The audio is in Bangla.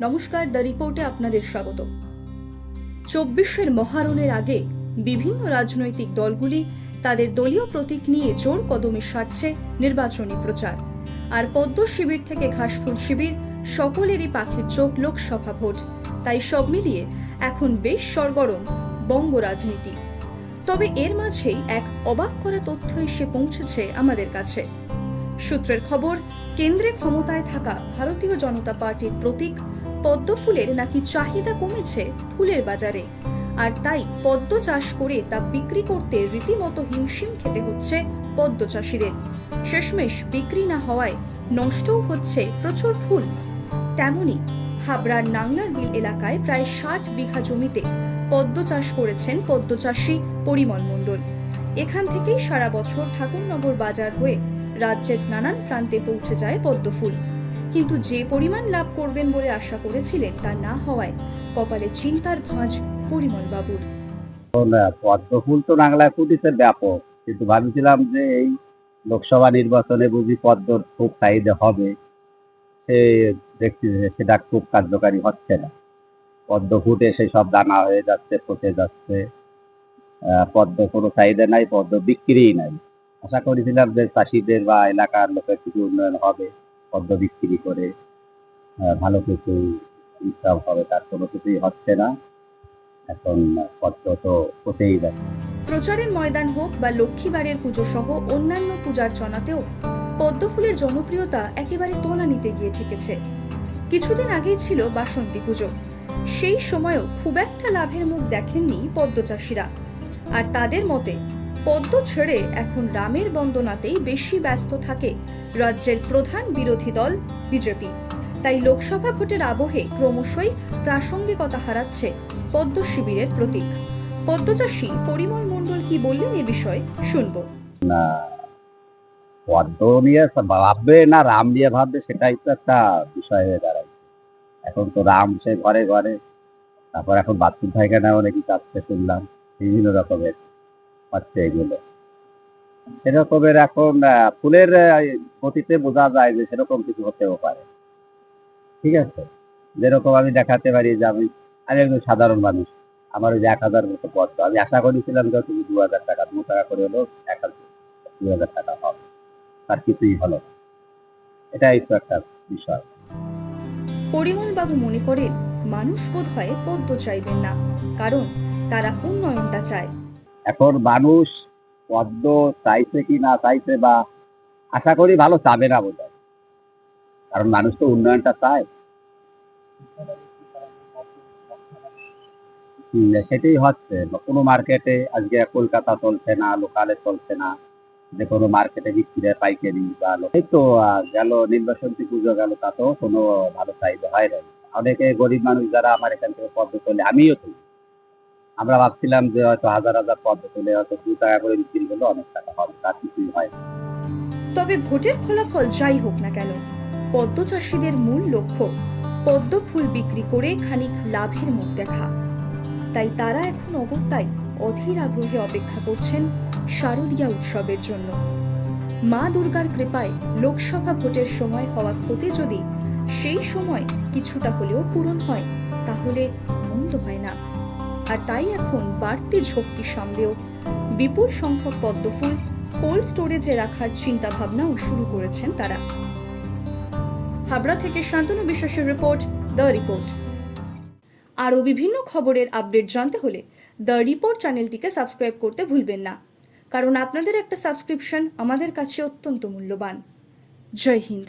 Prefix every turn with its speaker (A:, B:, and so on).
A: নমস্কার, দ্য রিপোর্টে আপনাদের স্বাগত। ২৪-এর মহারণের আগে বিভিন্ন রাজনৈতিক দলগুলি তাদের দলীয় প্রতীক নিয়ে জোর কদমে সারছে নির্বাচনী প্রচার। আর পদ্ম শিবির থেকে ঘাসফুল শিবির সকলেরই পাখির চোখ লোকসভা ভোট। তাই সব মিলিয়ে এখন বেশ সরগরম বঙ্গ রাজনীতি। তবে এর মাঝেই এক অবাক করা তথ্য এসে পৌঁছেছে আমাদের কাছে। সূত্রের খবর, কেন্দ্রে ক্ষমতায় থাকা ভারতীয় জনতা পার্টির প্রতীক পদ্ম ফুলের নাকি চাহিদা কমেছে ফুলের বাজারে। আর তাই পদ্ম চাষ করে তা বিক্রি করতে রীতিমতো হিমশিম খেতে হচ্ছে পদ্ম চাষিদের। শেষমেশ বিক্রি না হওয়ায় নষ্টও হচ্ছে প্রচুর ফুল। তেমনি হাবড়ার নাংলার বিল এলাকায় প্রায় ৬০ বিঘা জমিতে পদ্ম চাষ করেছেন পদ্ম চাষী পরিমল মণ্ডল। এখান থেকেই সারা বছর ঠাকুরনগর বাজার হয়ে রাজ্যের নানান প্রান্তে পৌঁছে যায় পদ্ম ফুল। কিন্তু যে পরিমাণ লাভ করবেন বলে আশা করেছিলেন তা না হওয়ায় কপালে চিন্তার ভাঁজ পরিমল বাবুর।
B: পদ্ম ফুল তো বাংলায় ফুটেছে ব্যাপক, কিন্তু ভাবছিলাম যে এই লোকসভা নির্বাচনে বুঝি পদ্মর খুব চাহিদা হবে, সে দেখছি যে সেটা খুব কার্যকারী হচ্ছে না। পদ্ম ফুটে সেই সব দানা হয়ে যাচ্ছে, পচে যাচ্ছে। পদ্ম কোনো চাহিদা নাই, পদ্ম বিক্রি নাই। আশা করেছিলাম যে চাষিদের বা এলাকার লোকের কিছু উন্নয়ন হবে, পদ্ম বিক্রি করে ভালো কিছু ইনকাম হবে, তার কোনো কিছুই হচ্ছে না। এখন পদ্ম তো পচেই যাচ্ছে।
A: প্রচারের ময়দান হোক বা লক্ষ্মীবারের পুজো সহ অন্যান্য পূজার্চনাতেও পদ্ম ফুলের জনপ্রিয়তা একেবারে তলানিতে গিয়ে ঠেকেছে। কিছুদিন আগেই ছিল বাসন্তী পুজো, সেই সময়ও খুব একটা লাভের মুখ দেখেননি পদ্ম চাষিরা। আর তাদের মতে পদ্ম ছেড়ে এখন রামের বন্দনাতেই বেশি ব্যস্ত থাকে রাজ্যের প্রধান বিরোধী দল বিজেপি। তাই লোকসভা ভোটের আবহে ক্রমশই প্রাসঙ্গিকতা হারাচ্ছে পদ্ম শিবিরের প্রতীক। পদ্মচাষী পরিমল মণ্ডল কি বললেন এ বিষয়ে শুনবো।
B: না, পদ্ম নিয়ে ভাববে না রাম নিয়ে ভাববে, সেটাই তো একটা বিষয় হয়ে দাঁড়ায়। এখন তো রাম সে ঘরে ঘরে, তারপর এখন বাথরুম পায়খানাও নাকি চাচ্ছে শুনলাম, বিভিন্ন রকমের হচ্ছে এগুলো। সেরকমের এখন ফুলের গতিতে বোঝা যায় যে সেরকম কিছু হতেও পারে। ঠিক আছে, যেরকম আমি দেখাতে পারি যে আমি আমি একজন সাধারণ মানুষ, আমার ওই যে ১,০০০ মতো পদ্ম, আমি আশা করেছিলাম যে তুমি ২,০০০ টাকা ২ টাকা করে হলেও ২,০০০ টাকা হবে, তার কিছুই হলো না। এটাই তো একটা বিষয়।
A: পরিমল বাবু মনে করেন মানুষ বোধহয় পদ্ম চাইবেন না, কারণ তারা উন্নয়নটা চায়।
B: এখন মানুষ পদ্ম চাইছে কি না চাইছে, বা আশা করি ভালো চাবে না বোধ হয়, কারণ মানুষ তো উন্নয়নটা চায়। সেটাই হচ্ছে, কোনো মার্কেটে আজকে কলকাতা চলছে না, লোকালে চলছে না, যে কোনো মার্কেটে বিক্রি পাইকারি বা এই তো গেল নির্বাচনী পুজো গেল, তাতেও কোনো ভালো চাহিদা হয় না। অনেকে গরিব মানুষ যারা আমার এখান থেকে পদ্ম তোলে, আমিও তুলি, আমরা ভাবছিলাম যে হয়তো হাজার হাজার পদ্ম তুলে হয়তো ২ টাকা করে বিক্রি করলে অনেক টাকা হবে, তার কিছুই হয় না।
A: তবে ভোটের ফলাফল যাই হোক না কেন, পদ্ম চাষিদের মূল লক্ষ্য পদ্ম ফুল বিক্রি করে খানিক লাভের মুখ দেখা। তাই তারা এখন অগত্যায় অধীর আগ্রহে অপেক্ষা করছেন শারদীয়া উৎসবের জন্য। মা দুর্গার কৃপায় লোকসভা ভোটের সময় হওয়া ক্ষতি যদি সেই সময় কিছুটা হলেও পূরণ হয়, তাহলে মন্দ হয় না। আর তাই এখন বাড়তি ঝক্কি সামলেও বিপুল সংখ্যক পদ্মফুল কোল্ড স্টোরেজে রাখার চিন্তা ভাবনাও শুরু করেছেন তারা। হাবড়া থেকে শান্তনু বিশ্বাসের রিপোর্ট, দ্য রিপোর্ট। আরও বিভিন্ন খবরের আপডেট জানতে হলে দ্য রিপোর্ট চ্যানেলটিকে সাবস্ক্রাইব করতে ভুলবেন না, কারণ আপনাদের একটা সাবস্ক্রিপশন আমাদের কাছে অত্যন্ত মূল্যবান। জয় হিন্দ।